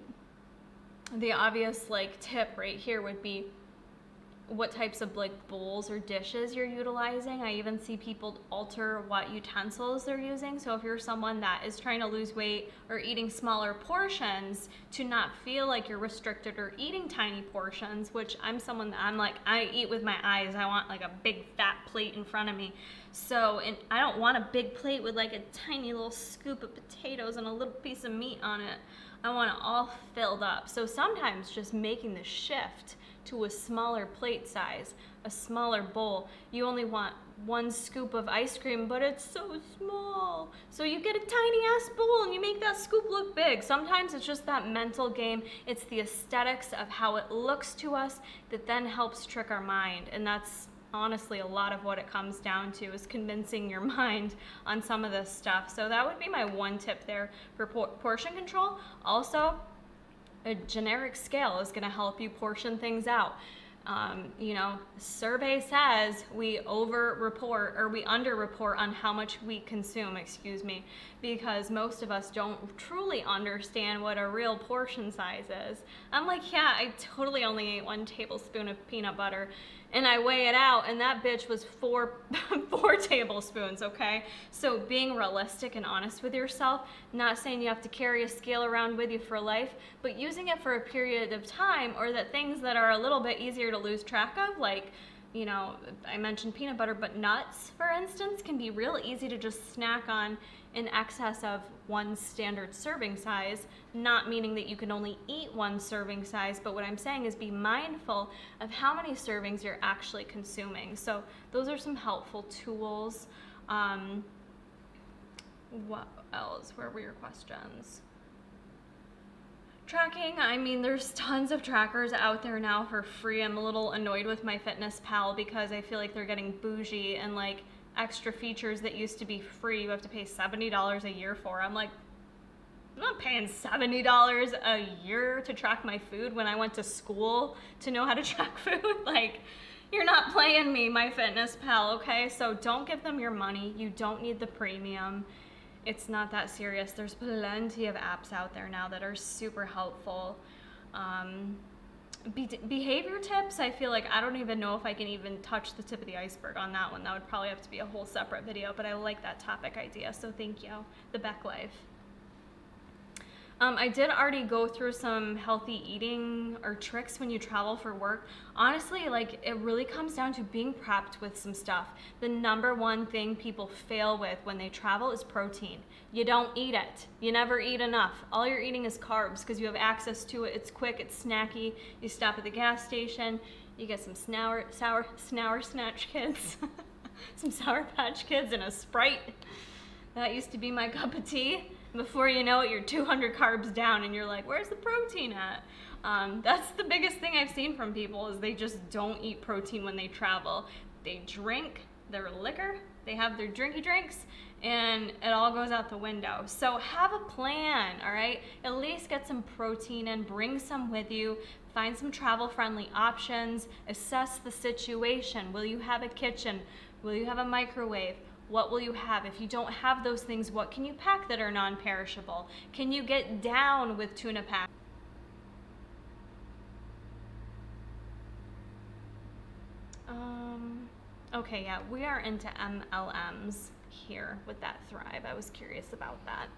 the obvious like tip right here would be what types of like bowls or dishes you're utilizing. I even see people alter what utensils they're using. So if you're someone that is trying to lose weight or eating smaller portions, to not feel like you're restricted or eating tiny portions, which I'm someone that I eat with my eyes. I want like a big fat plate in front of me. So, and I don't want a big plate with like a tiny little scoop of potatoes and a little piece of meat on it. I want it all filled up. So sometimes just making the shift to a smaller plate size, a smaller bowl. You only want one scoop of ice cream, but it's so small. So you get a tiny ass bowl and you make that scoop look big. Sometimes it's just that mental game. It's the aesthetics of how it looks to us that then helps trick our mind. And that's honestly a lot of what it comes down to, is convincing your mind on some of this stuff. So that would be my one tip there for portion control. Also, a generic scale is going to help you portion things out. You know, survey says we over-report or we under-report on how much we consume, because most of us don't truly understand what a real portion size is. I'm like, yeah, I totally only ate 1 tablespoon of peanut butter, and I weigh it out, and that bitch was 4 tablespoons, okay? So being realistic and honest with yourself, not saying you have to carry a scale around with you for life, but using it for a period of time, or that things that are a little bit easier to lose track of, like, you know, I mentioned peanut butter, but nuts, for instance, can be real easy to just snack on in excess of 1 standard serving size, not meaning that you can only eat 1 serving size, but what I'm saying is be mindful of how many servings you're actually consuming. So those are some helpful tools. What else? Where were your questions? Tracking, I mean, there's tons of trackers out there now for free. I'm a little annoyed with MyFitnessPal because I feel like they're getting bougie and like extra features that used to be free, you have to pay $70 a year for. I'm like, I'm not paying $70 a year to track my food when I went to school to know how to track food. Like, you're not playing me, MyFitnessPal, okay? So don't give them your money. You don't need the premium. It's not that serious. There's plenty of apps out there now that are super helpful. Behavior tips, I feel like I don't even know if I can even touch the tip of the iceberg on that one. That would probably have to be a whole separate video, but I like that topic idea, so thank you. The Beck Life. I did already go through some healthy eating or tricks when you travel for work. Honestly, like, it really comes down to being prepped with some stuff. The number one thing people fail with when they travel is protein. You don't eat it. You never eat enough. All you're eating is carbs because you have access to it. It's quick, it's snacky. You stop at the gas station, you get some sour snatch kids, some Sour Patch Kids and a Sprite. That used to be my cup of tea. Before you know it, you're 200 carbs down and you're like, where's the protein at? That's the biggest thing I've seen from people is they just don't eat protein when they travel. They drink their liquor, they have their drinky drinks, and it all goes out the window. So have a plan, all right? At least get some protein in, bring some with you, find some travel-friendly options, assess the situation. Will you have a kitchen? Will you have a microwave? What will you have? If you don't have those things, what can you pack that are non-perishable? Can you get down with tuna pack? Okay, yeah, we are into MLMs here with that Thrive. I was curious about that.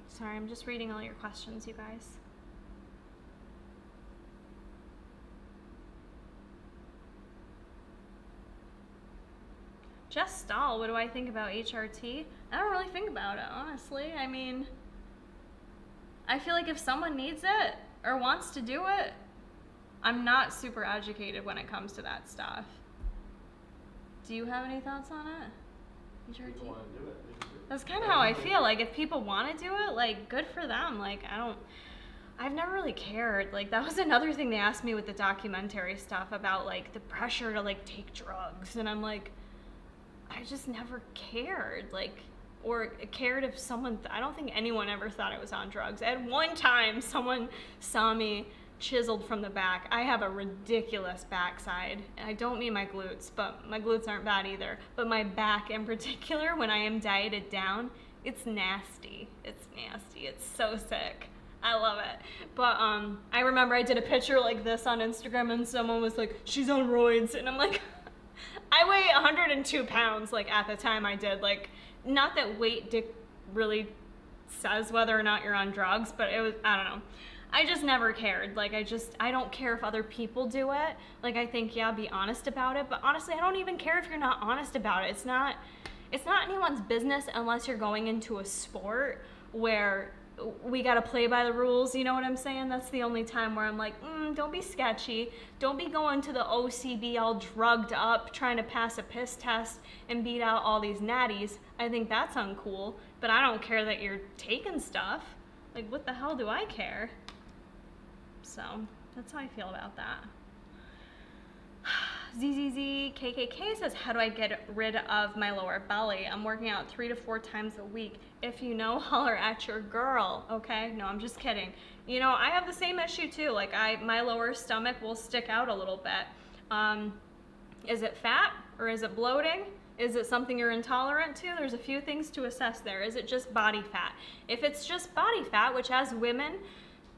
Sorry, I'm just reading all your questions, you guys. Jess Stahl, what do I think about HRT? I don't really think about it, honestly. I mean, I feel like if someone needs it or wants to do it, I'm not super educated when it comes to that stuff. Do you have any thoughts on it? HRT? People want to do it. That's kind of how I feel. Like, if people want to do it, like, good for them. Like, I've never really cared. Like, that was another thing they asked me with the documentary stuff about, like, the pressure to, like, take drugs. And I'm like, I just never cared, like, or cared if someone, I don't think anyone ever thought I was on drugs. At one time, someone saw me chiseled from the back. I have a ridiculous backside. I don't mean my glutes, but my glutes aren't bad either. But my back in particular, when I am dieted down, it's nasty. It's nasty. It's so sick. I love it. But I remember I did a picture like this on Instagram and someone was like, she's on roids. And I'm like, I weigh 102 pounds, like, at the time I did. Like, not that weight really says whether or not you're on drugs, but it was, I don't know. I just never cared. Like, I don't care if other people do it. Like, I think, yeah, be honest about it. But honestly, I don't even care if you're not honest about it. It's not anyone's business unless you're going into a sport where we got to play by the rules, you know what I'm saying? That's the only time where I'm like, don't be sketchy. Don't be going to the OCB all drugged up, trying to pass a piss test and beat out all these natties. I think that's uncool, but I don't care that you're taking stuff. Like, what the hell do I care? So, that's how I feel about that. ZZZKKK says, how do I get rid of my lower belly? I'm working out 3 to 4 times a week. If you know, holler at your girl, okay? No, I'm just kidding. You know, I have the same issue too. Like, my lower stomach will stick out a little bit. Is it fat or is it bloating? Is it something you're intolerant to? There's a few things to assess there. Is it just body fat? If it's just body fat, which as women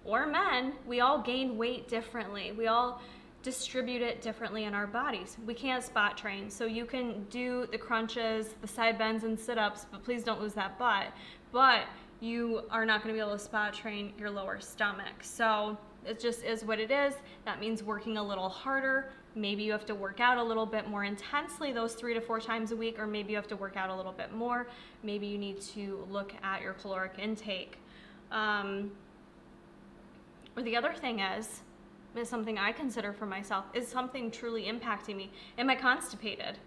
or men, we all gain weight differently. We all distribute it differently in our bodies. We can't spot train, so you can do the crunches, the side bends and sit-ups, but please don't lose that butt. But you are not gonna be able to spot train your lower stomach. So it just is what it is. That means working a little harder. Maybe you have to work out a little bit more intensely those 3 to 4 times a week, or maybe you have to work out a little bit more. Maybe you need to look at your caloric intake. Or the other thing is something I consider for myself, is something truly impacting me. Am I constipated?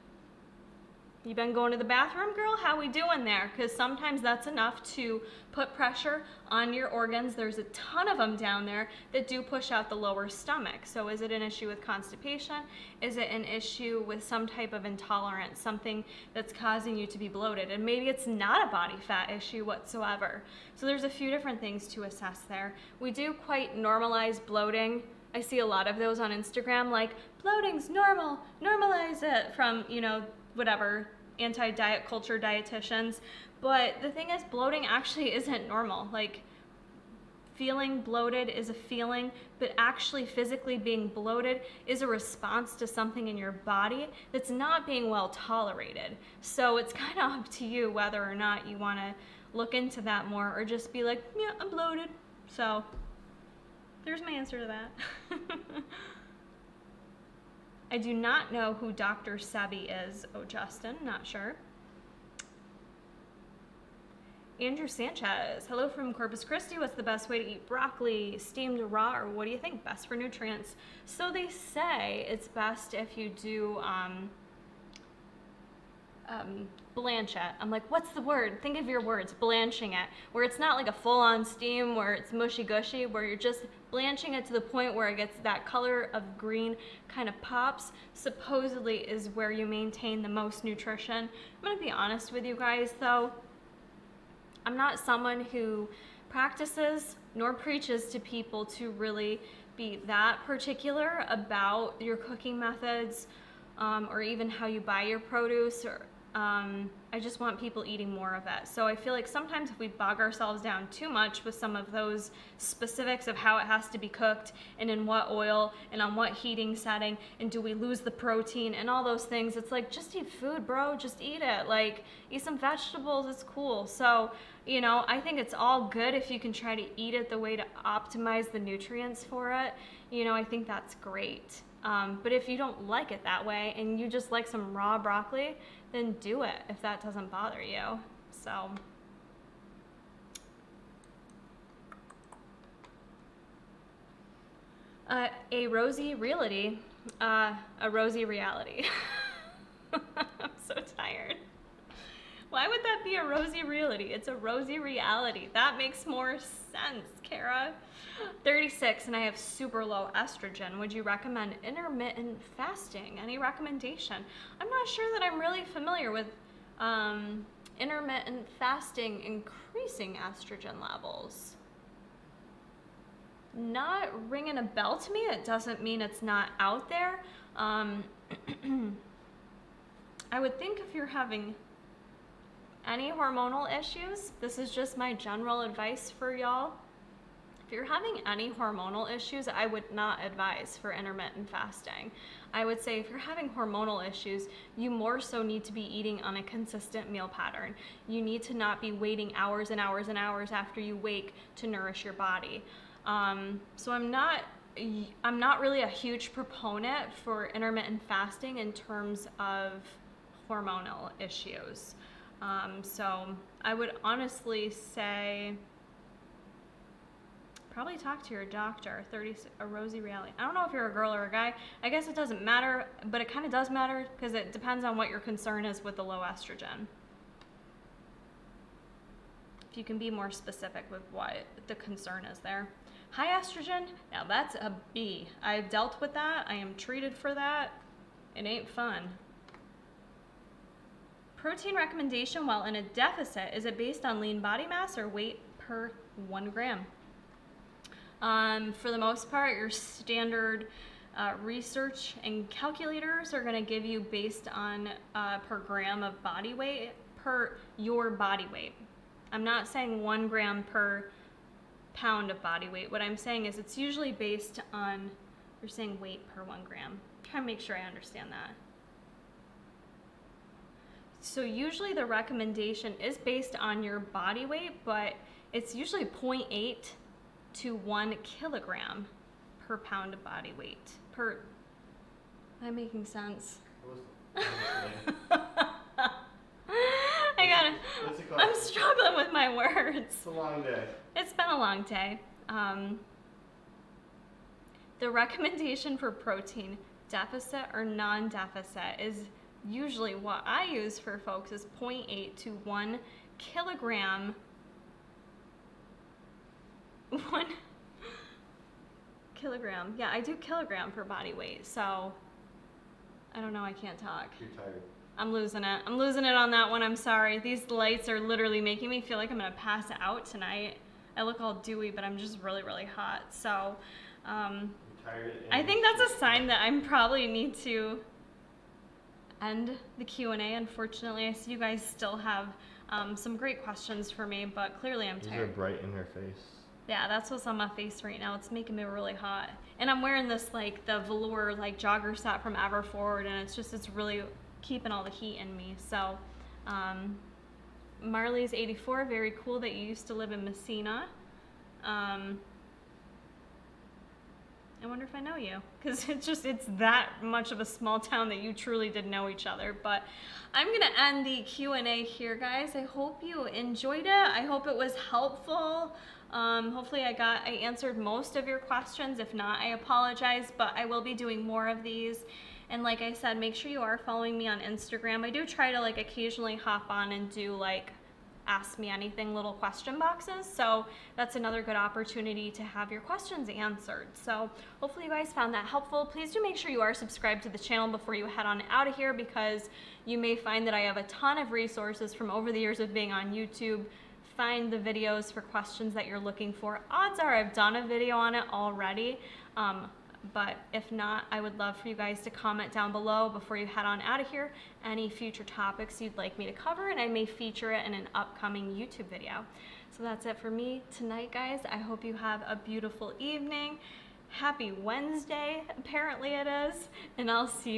You been going to the bathroom, girl? How we doing there? Because sometimes that's enough to put pressure on your organs. There's a ton of them down there that do push out the lower stomach. So is it an issue with constipation? Is it an issue with some type of intolerance, something that's causing you to be bloated? And maybe it's not a body fat issue whatsoever. So there's a few different things to assess there. We do quite normalize bloating. I see a lot of those on Instagram, like, bloating's normal, normalize it, from, you know, whatever, anti-diet culture dietitians. But the thing is, bloating actually isn't normal. Like, feeling bloated is a feeling, but actually physically being bloated is a response to something in your body that's not being well tolerated. So it's kind of up to you whether or not you want to look into that more, or just be like, yeah, I'm bloated. So there's my answer to that. I do not know who Dr. Sebi is. Oh, Justin, not sure. Andrew Sanchez, hello from Corpus Christi. What's the best way to eat broccoli? Steamed, raw, or what do you think? Best for nutrients? So they say it's best if you do blanch it. I'm like, what's the word? Think of your words. Blanching it, where it's not like a full-on steam where it's mushy gushy, where you're just blanching it to the point where it gets that color of green, kind of pops, supposedly is where you maintain the most nutrition. I'm gonna be honest with you guys though, I'm not someone who practices nor preaches to people to really be that particular about your cooking methods, or even how you buy your produce, or I just want people eating more of it. So I feel like sometimes if we bog ourselves down too much with some of those specifics of how it has to be cooked and in what oil and on what heating setting, and do we lose the protein and all those things, it's like, just eat food, bro, just eat it. Like, eat some vegetables, it's cool. So, you know, I think it's all good if you can try to eat it the way to optimize the nutrients for it. You know, I think that's great. But if you don't like it that way and you just like some raw broccoli, then do it if that doesn't bother you. So a rosy reality, a rosy reality. I'm so tired. Why would that be a rosy reality? It's a rosy reality. That makes more sense, Kara. 36 and I have super low estrogen. Would you recommend intermittent fasting? Any recommendation? I'm not sure that I'm really familiar with intermittent fasting increasing estrogen levels. Not ringing a bell to me. It doesn't mean it's not out there. I would think if you're having any hormonal issues, this is just my general advice for y'all. If you're having any hormonal issues, I would not advise for intermittent fasting. I would say if you're having hormonal issues, you more so need to be eating on a consistent meal pattern. You need to not be waiting hours and hours and hours after you wake to nourish your body. So I'm not really a huge proponent for intermittent fasting in terms of hormonal issues. So I would honestly say, probably talk to your doctor. A rosy reality. I don't know if you're a girl or a guy. I guess it doesn't matter, but it kind of does matter because it depends on what your concern is with the low estrogen. If you can be more specific with what the concern is there. High estrogen, now that's a B. I've dealt with that. I am treated for that. It ain't fun. Protein recommendation while in a deficit, is it based on lean body mass or weight per 1 gram? For the most part, your standard research and calculators are going to give you based on per gram of body weight per your body weight. I'm not saying 1 gram per pound of body weight. What I'm saying is it's usually based on, you're saying weight per 1 gram. I'm trying to make sure I understand that. So usually the recommendation is based on your body weight, but it's usually 0.8 to 1 kilogram per pound of body weight. Am I making sense? I'm struggling with my words. It's a long day. It's been a long day. The recommendation for protein, deficit or non-deficit, is usually what I use for folks is 0.8 to 1 kilogram. 1 kilogram. Yeah, I do kilogram for body weight. So I don't know, I can't talk. You're tired. I'm losing it. I'm losing it on that one. I'm sorry. These lights are literally making me feel like I'm gonna pass out tonight. I look all dewy, but I'm just really, really hot. So I think that's a sign that I probably need to end the Q&A. Unfortunately, I see you guys still have some great questions for me, but clearly I'm tired. These are bright in her face. Yeah, that's what's on my face right now. It's making me really hot. And I'm wearing this, like, the velour, like, jogger set from Everforward, and it's really keeping all the heat in me. So, Marley's 84, very cool that you used to live in Messina. I wonder if I know you, because it's that much of a small town that you truly did know each other. But I'm gonna end the Q&A here, guys. I hope you enjoyed it. I hope it was helpful. Hopefully I answered most of your questions. If not, I apologize, but I will be doing more of these. And like I said, make sure you are following me on Instagram. I do try to, like, occasionally hop on and do, like, ask me anything little question boxes. So that's another good opportunity to have your questions answered. So hopefully you guys found that helpful. Please do make sure you are subscribed to the channel before you head on out of here, because you may find that I have a ton of resources from over the years of being on YouTube. Find the videos for questions that you're looking for. Odds are I've done a video on it already. But if not, I would love for you guys to comment down below before you head on out of here any future topics you'd like me to cover, and I may feature it in an upcoming YouTube video. So that's it for me tonight, guys. I hope you have a beautiful evening. Happy Wednesday, apparently it is, and I'll see you